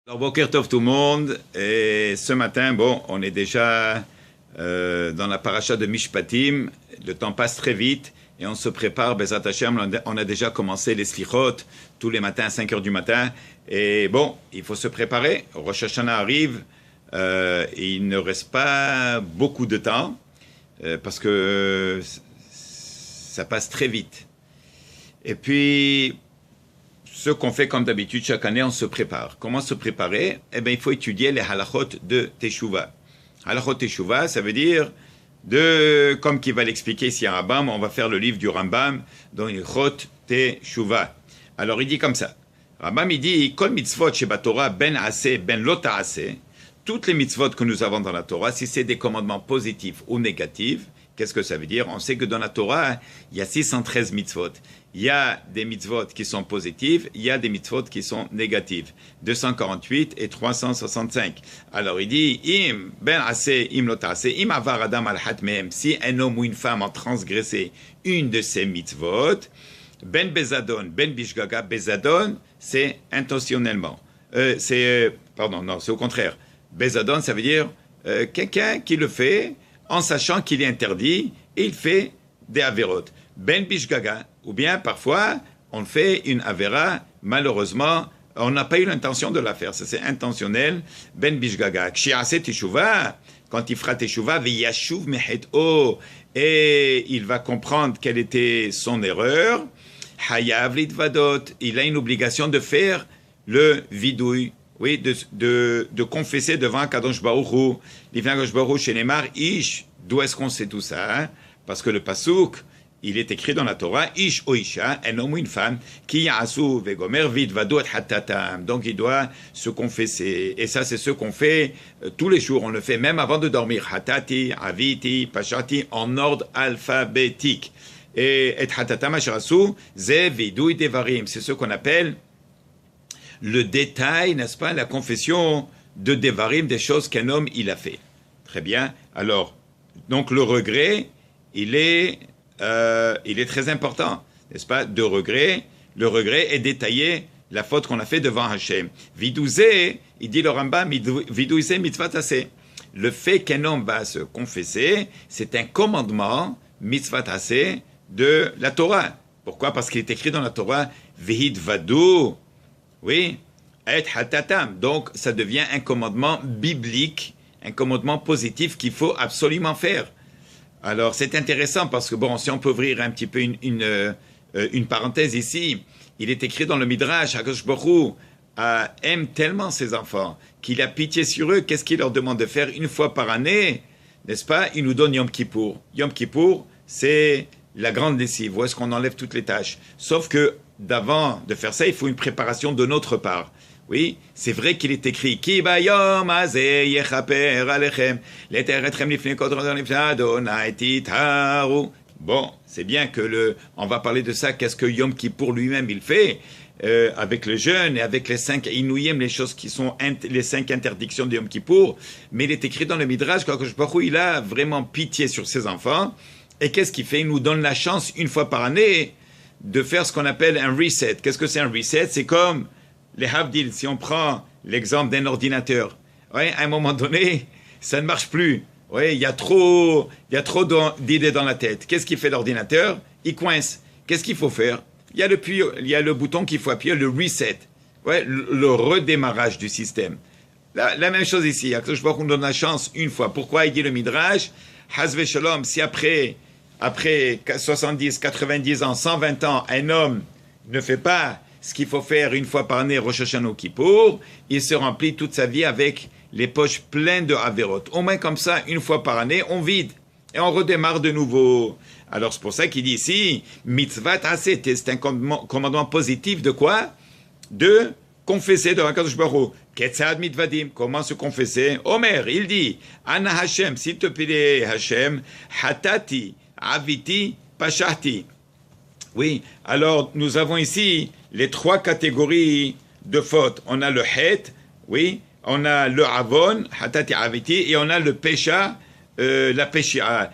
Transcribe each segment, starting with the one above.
Alors, Boker Tov tout le monde, et ce matin, bon, on est déjà dans la paracha de Mishpatim, le temps passe très vite, et on se prépare, Bezat Hashem, on a déjà commencé les slichot, tous les matins à 5 heures du matin, et bon, il faut se préparer, Rosh Hashanah arrive, et il ne reste pas beaucoup de temps, parce que ça passe très vite. Et puis, ce qu'on fait comme d'habitude, chaque année, on se prépare. Comment se préparer? Eh bien, il faut étudier les halachot de Teshuvah. Halachot Teshuvah, ça veut dire, comme qui va l'expliquer ici à Rambam, on va faire le livre du Rambam, dans Halachot Teshuvah. Alors, il dit comme ça. Rambam, il dit, Kol mitzvot sheba Torah ben aseh ben lo ta'aseh, toutes les mitzvot que nous avons dans la Torah, si c'est des commandements positifs ou négatifs, qu'est-ce que ça veut dire? On sait que dans la Torah, il y a 613 mitzvot. Il y a des mitzvot qui sont positives, il y a des mitzvot qui sont négatives. 248 et 365. Alors il dit, im ben aseh, im lo ta'aseh, im avar adam al hatmehem, si un homme ou une femme a transgressé une de ces mitzvot, ben bezadon, ben bishgaga, bezadon, c'est intentionnellement. Pardon, non, c'est au contraire. Bezadon, ça veut dire quelqu'un qui le fait en sachant qu'il est interdit et il fait des averot. Ben bishgaga, ou bien parfois on fait une avera, malheureusement on n'a pas eu l'intention de la faire, ça c'est intentionnel. Ben bishgaga, kshi'aseh teshuvah, quand il fera teshuvah, v'yashuv mehet'o, et il va comprendre quelle était son erreur, hayav litvadot, il a une obligation de faire le vidouille. Oui, de confesser devant Kadosh Baruch Hu. L'Ivna Kadosh Baruch Hu chez Neymar, Ish, d'où est-ce qu'on sait tout ça, hein? Parce que le Pasuk, il est écrit dans la Torah, Ish o Isha, un homme ou une femme, qui ya'asu vegomer vid vadot hatatam. Donc il doit se confesser. Et ça, c'est ce qu'on fait tous les jours. On le fait même avant de dormir. Hatati, aviti, pashati, en ordre alphabétique. Et hatatam ashrasu, ze vidouy devarim. C'est ce qu'on appelle le détail, n'est-ce pas, la confession de Devarim, des choses qu'un homme, il a fait. Très bien. Alors, donc le regret, il est très important, n'est-ce pas, de regret. Le regret est détaillé la faute qu'on a fait devant Hachem. Vidouzé, il dit le Rambam, vidouzé mitzvah taseh. Le fait qu'un homme va se confesser, c'est un commandement, mitzvah taseh, de la Torah. Pourquoi? Parce qu'il est écrit dans la Torah, vihid vadou. Oui, et hatatam. Donc, ça devient un commandement biblique, un commandement positif qu'il faut absolument faire. Alors, c'est intéressant parce que, bon, si on peut ouvrir un petit peu une parenthèse ici, il est écrit dans le Midrash, HaKadosh Baruch Hu aime tellement ses enfants qu'il a pitié sur eux. Qu'est-ce qu'il leur demande de faire une fois par année? N'est-ce pas? Il nous donne Yom Kippour. Yom Kippour, c'est la grande lessive, où est-ce qu'on enlève toutes les tâches. Sauf que, d'avant de faire ça, il faut une préparation de notre part. Oui, c'est vrai qu'il est écrit Ki bayom hazeh yechaper alechem leteretchem lifnei kodron lifnei Adonai titaru. Bon, c'est bien que on va parler de ça. Qu'est-ce que Yom Kippour lui-même il fait avec le jeûne et avec les 5 inouïm, les choses qui sont les 5 interdictions de Yom Kippour. Mais il est écrit dans le Midrash qu'Akadosh Baruch Hu, il a vraiment pitié sur ses enfants. Et qu'est-ce qu'il fait? Il nous donne la chance une fois par année de faire ce qu'on appelle un reset. Qu'est-ce que c'est un reset? C'est comme les havdil. Si on prend l'exemple d'un ordinateur, ouais, à un moment donné, ça ne marche plus. Ouais, il y a trop d'idées dans la tête. Qu'est-ce qu'il fait l'ordinateur? Il coince. Qu'est-ce qu'il faut faire? Il y a le bouton qu'il faut appuyer, le reset. Ouais, le redémarrage du système. La même chose ici. Je vois qu'on donne la chance une fois. Pourquoi il dit le Midrash? Hazve Shalom, si après 70, 90 ans, 120 ans, un homme ne fait pas ce qu'il faut faire une fois par année, Rosh Hashanah ou Kippour, il se remplit toute sa vie avec les poches pleines de Averot. Au moins comme ça, une fois par année, on vide et on redémarre de nouveau. Alors c'est pour ça qu'il dit ici, mitzvah taseh, c'est un commandement positif de quoi? De confesser devant Kadosh Baruch Hu. Ketzad mitvadim, comment se confesser? Omer, il dit, Ana Hashem, s'il te plaît Hashem, hatati, aviti, pashahti. Oui, alors nous avons ici les 3 catégories de fautes. On a le het, oui, on a le avon, hatati, aviti, et on a le pesha, la pesha,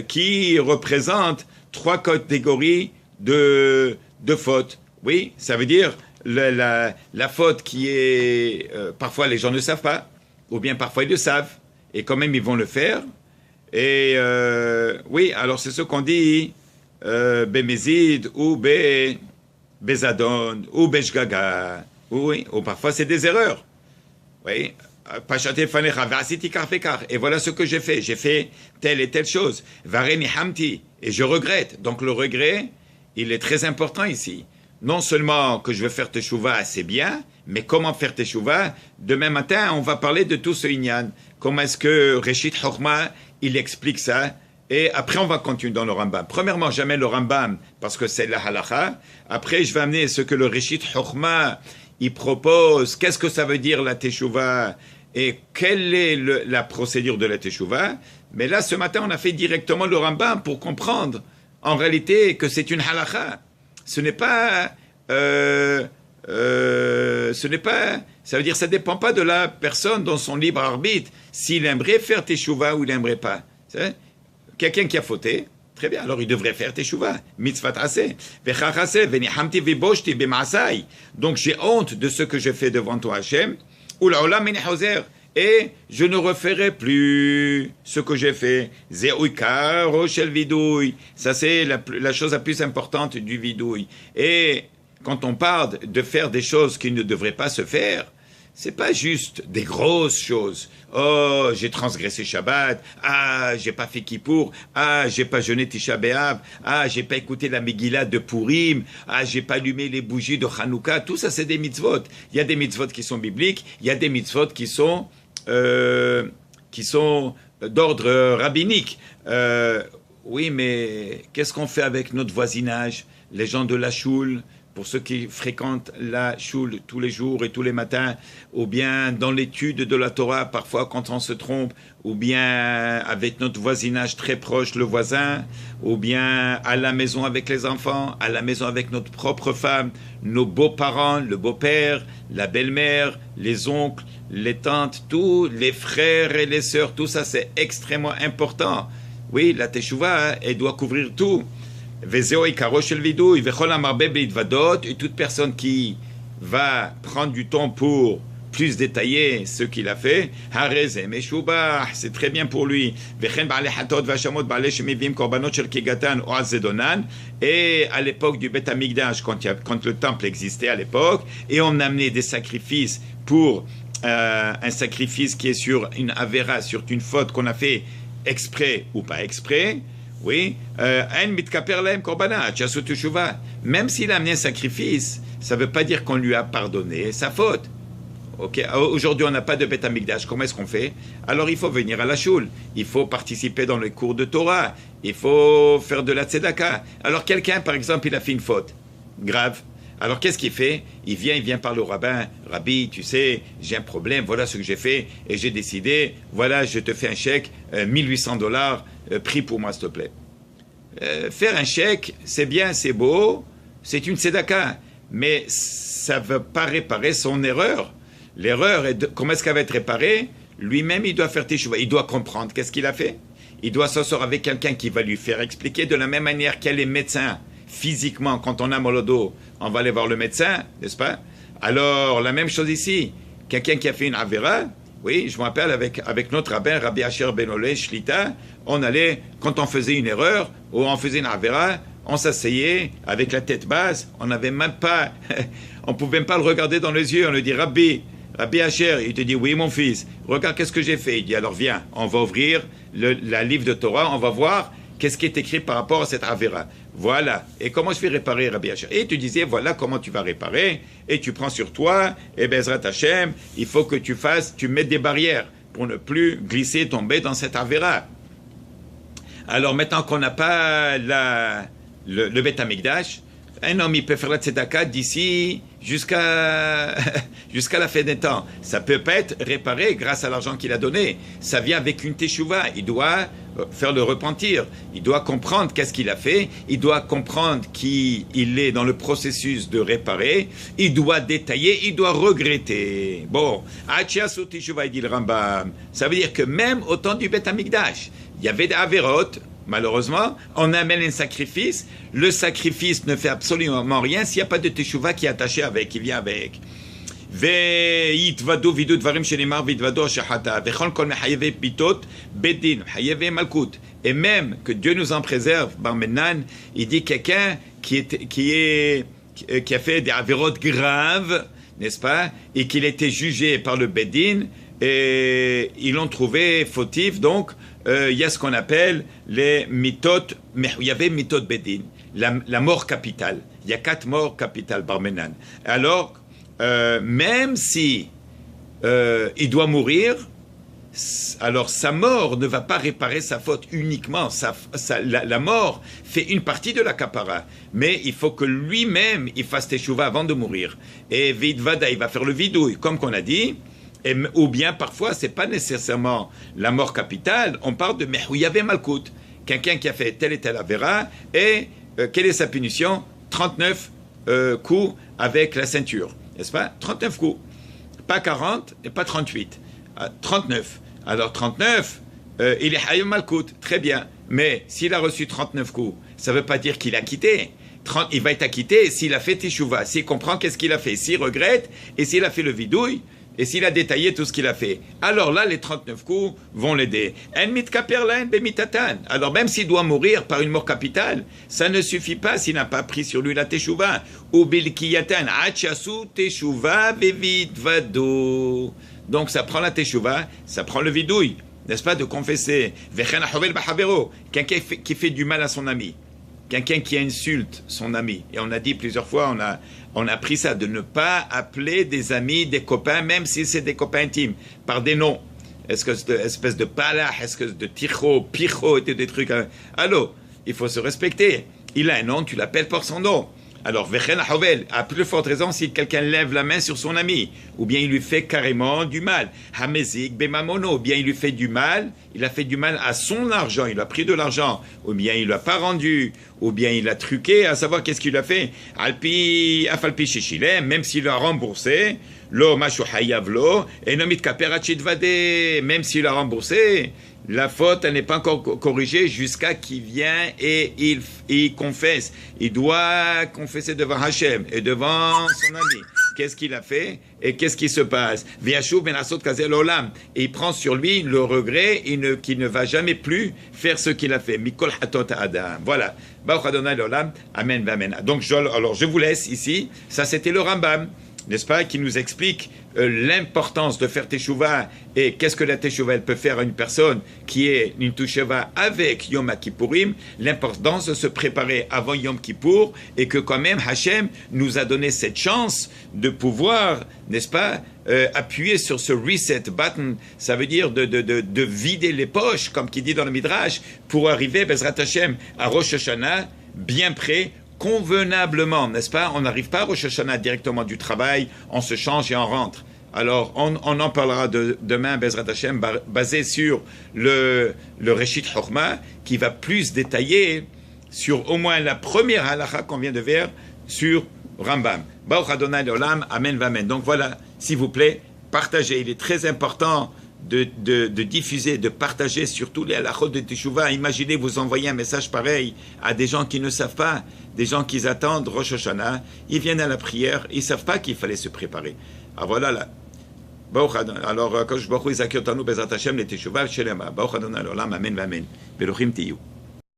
qui représente 3 catégories de fautes. Oui, ça veut dire la faute qui est... parfois les gens ne savent pas, ou bien parfois ils le savent, et quand même ils vont le faire. Et oui, alors c'est ce qu'on dit, Bémézid ou Bézadon ou Béjgaga, oui, ou parfois c'est des erreurs. Oui, et voilà ce que j'ai fait telle et telle chose. Vareni hamti, et je regrette. Donc le regret, il est très important ici. Non seulement que je veux faire teshuva, c'est bien, mais comment faire teshuva? Demain matin, on va parler de tout ce inyan. Comment est-ce que Reshit Chochma, il explique ça? Et après, on va continuer dans le Rambam. Premièrement, jamais le Rambam, parce que c'est la halacha. Après, je vais amener ce que le Reshit Chochma, il propose. Qu'est-ce que ça veut dire la teshuva? Et quelle est la procédure de la teshuva? Mais là, ce matin, on a fait directement le Rambam pour comprendre, en réalité, que c'est une halacha. Ce n'est pas... ça veut dire ça ne dépend pas de la personne dans son libre arbitre, s'il aimerait faire teshuva ou il n'aimerait pas. Quelqu'un qui a fauté, très bien, alors il devrait faire teshuva. Mitzvat aseh. Donc j'ai honte de ce que je fais devant toi, Hachem. Et je ne referai plus ce que j'ai fait. Ça, c'est la chose la plus importante du vidouille. Et quand on parle de faire des choses qui ne devraient pas se faire, c'est pas juste des grosses choses. Oh, j'ai transgressé Shabbat. Ah, j'ai pas fait Kippour. Ah, j'ai pas jeûné Tisha B'Av. Ah, j'ai pas écouté la Megillah de Purim. Ah, j'ai pas allumé les bougies de Hanouka. Tout ça, c'est des mitzvot. Il y a des mitzvot qui sont bibliques. Il y a des mitzvot qui sont d'ordre rabbinique. Oui, mais qu'est-ce qu'on fait avec notre voisinage, les gens de la choule? Pour ceux qui fréquentent la choule tous les jours et tous les matins, ou bien dans l'étude de la Torah, parfois quand on se trompe, ou bien avec notre voisinage très proche, le voisin, ou bien à la maison avec les enfants, à la maison avec notre propre femme, nos beaux-parents, le beau-père, la belle-mère, les oncles, les tantes, tous les frères et les sœurs, tout ça c'est extrêmement important. Oui, la teshuva, elle doit couvrir tout. Et toute personne qui va prendre du temps pour plus détailler ce qu'il a fait, c'est très bien pour lui. Et à l'époque du Beth Amikdash, quand le temple existait à l'époque, et on amenait des sacrifices pour un sacrifice qui est sur une avéra, sur une faute qu'on a fait exprès ou pas exprès. Oui, même s'il a amené un sacrifice, ça ne veut pas dire qu'on lui a pardonné sa faute. Okay. Aujourd'hui, on n'a pas de Beth Amikdash. Comment est-ce qu'on fait? Alors, il faut venir à la choule. Il faut participer dans les cours de Torah. Il faut faire de la tzedaka. Alors, quelqu'un, par exemple, il a fait une faute grave. Alors, qu'est-ce qu'il fait? Il vient par le rabbin. Rabbi, tu sais, j'ai un problème. Voilà ce que j'ai fait. Et j'ai décidé, voilà, je te fais un chèque, $1800. Prie pour moi, s'il te plaît. Faire un chèque, c'est bien, c'est beau, c'est une tzedaka, mais ça ne veut pas réparer son erreur. L'erreur, comment est-ce qu'elle va être réparée? Lui-même, il doit faire teshuva, il doit comprendre qu'est-ce qu'il a fait. Il doit s'asseoir avec quelqu'un qui va lui faire expliquer de la même manière qu'elle est médecin. Physiquement, quand on a mal au dos, on va aller voir le médecin, n'est-ce pas? Alors, la même chose ici. Quelqu'un qui a fait une avéra, oui, je me rappelle avec notre rabbin, Rabbi Asher Benolé, Shlita, on allait, quand on faisait une erreur, ou on faisait une avéra, on s'asseyait avec la tête basse, on n'avait même pas, on ne pouvait même pas le regarder dans les yeux, on lui dit, Rabbi Asher, il te dit, oui mon fils, regarde qu'est-ce que j'ai fait. Il dit, alors viens, on va ouvrir la livre de Torah, on va voir qu'est-ce qui est écrit par rapport à cette avéra. Voilà. Et comment je vais réparer, Rabbi Asher? Et tu disais, voilà comment tu vas réparer. Et tu prends sur toi, et Bezrat Hashem, il faut que tu mettes des barrières pour ne plus glisser, tomber dans cette avéra. Alors maintenant qu'on n'a pas le Beth Amikdash, un homme, il peut faire la tzedaka d'ici jusqu'à la fin des temps. Ça peut pas être réparé grâce à l'argent qu'il a donné. Ça vient avec une teshuva. Il doit faire le repentir. Il doit comprendre qu'est-ce qu'il a fait. Il doit comprendre qu'il est dans le processus de réparer. Il doit détailler. Il doit regretter. Bon, Achiasu teshuva, il dit le Rambam. Ça veut dire que même au temps du Beth Amikdash, il y avait des avérotes malheureusement, on amène un sacrifice. Le sacrifice ne fait absolument rien s'il n'y a pas de teshuva qui est attaché avec, qui vient avec. ויתוודו וידו דברים שנאמר ויתוודו השחתה וכל כל מחייבי פיתות בית דין מחייבי מלכות. Et même que Dieu nous en préserve, Bar Menan, il dit quelqu'un qui a fait des avérotes graves, n'est-ce pas, et qu'il était jugé par le Beit Din, et ils l'ont trouvé fautif. Donc il y a ce qu'on appelle les mitot, mais il y avait mitot Beit Din, la mort capitale. Il y a 4 morts capitales, Bar Menan. Alors même si il doit mourir, alors sa mort ne va pas réparer sa faute uniquement. La mort fait une partie de la kapara, mais il faut que lui-même il fasse teshuva avant de mourir. Et vidvada, il va faire le vidouille, comme qu'on a dit. Ou bien parfois c'est pas nécessairement la mort capitale. On parle de mehouyavé malkout, quelqu'un qui a fait tel et tel avéra, et quelle est sa punition? 39 coups avec la ceinture. N'est-ce pas? 39 coups. Pas 40 et pas 38. 39. Alors 39, il est Hayom Malkout. Très bien. Mais s'il a reçu 39 coups, ça ne veut pas dire qu'il a quitté. Il va être acquitté s'il a fait Teshuvah, s'il comprend qu'est-ce qu'il a fait, s'il regrette, et s'il a fait le vidouille, et s'il a détaillé tout ce qu'il a fait. Alors là, les 39 coups vont l'aider. Alors même s'il doit mourir par une mort capitale, ça ne suffit pas s'il n'a pas pris sur lui la teshuva. Donc ça prend la teshuva, ça prend le vidouille, n'est-ce pas, de confesser. Quelqu'un qui fait du mal à son ami. Quelqu'un qui insulte son ami. Et on a dit plusieurs fois, on a appris ça, de ne pas appeler des amis, des copains, même si c'est des copains intimes, par des noms. Est-ce que c'est espèce de palah, est-ce que c'est de ticho, picho, et des trucs. Allô, il faut se respecter. Il a un nom, tu l'appelles par son nom. Alors, Vechen Havel, à plus forte raison si quelqu'un lève la main sur son ami, ou bien il lui fait carrément du mal. Hamezik Bemamono, ou bien il lui fait du mal, il a fait du mal à son argent, il a pris de l'argent, ou bien il ne l'a pas rendu, ou bien il a truqué, à savoir qu'est-ce qu'il a fait. Alpi, Afalpi Shishilem, même s'il a remboursé, Lo Mashu Hayavlo, et Nomit Kaperachidvade, même s'il a remboursé, la faute, elle n'est pas encore corrigée jusqu'à qu'il vient et il confesse. Il doit confesser devant Hachem et devant son ami. Qu'est-ce qu'il a fait et qu'est-ce qui se passe? Et il prend sur lui le regret qu'il ne va jamais plus faire ce qu'il a fait. Mikol hatot adam. Voilà. Amen, amen. Donc, alors, je vous laisse ici. Ça, c'était le Rambam, n'est-ce pas, qui nous explique l'importance de faire Teshuvah et qu'est-ce que la Teshuvah elle peut faire à une personne qui est une Teshuvah avec Yom Kippourim, l'importance de se préparer avant Yom Kippour et que quand même Hachem nous a donné cette chance de pouvoir, n'est-ce pas, appuyer sur ce reset button, ça veut dire de vider les poches, comme qui dit dans le Midrash, pour arriver, Bezrat Hachem, à Rosh Hashanah, bien prêt, convenablement, n'est-ce pas? On n'arrive pas à Rosh Hashanah directement du travail, on se change et on rentre. Alors, on en parlera demain, Bezrat Hashem, basé sur le Reshit Chokma, qui va plus détailler sur au moins la première halakha qu'on vient de voir sur Rambam. Baruch Adonai Leolam, Amen Vamen. Donc voilà, s'il vous plaît, partagez. Il est très important de diffuser, de partager surtout les halachot de Teshuvah. Imaginez, vous envoyez un message pareil à des gens qui ne savent pas, des gens qui attendent Rosh Hashanah, ils viennent à la prière, ils ne savent pas qu'il fallait se préparer. Alors voilà là. Alors, quand je Baruch Hu Zakir Tanu Bezrat Hashem le Teshuvah Shelema. Baruch Adonai Olam, Amen Vamen. Beruchim Tiyu.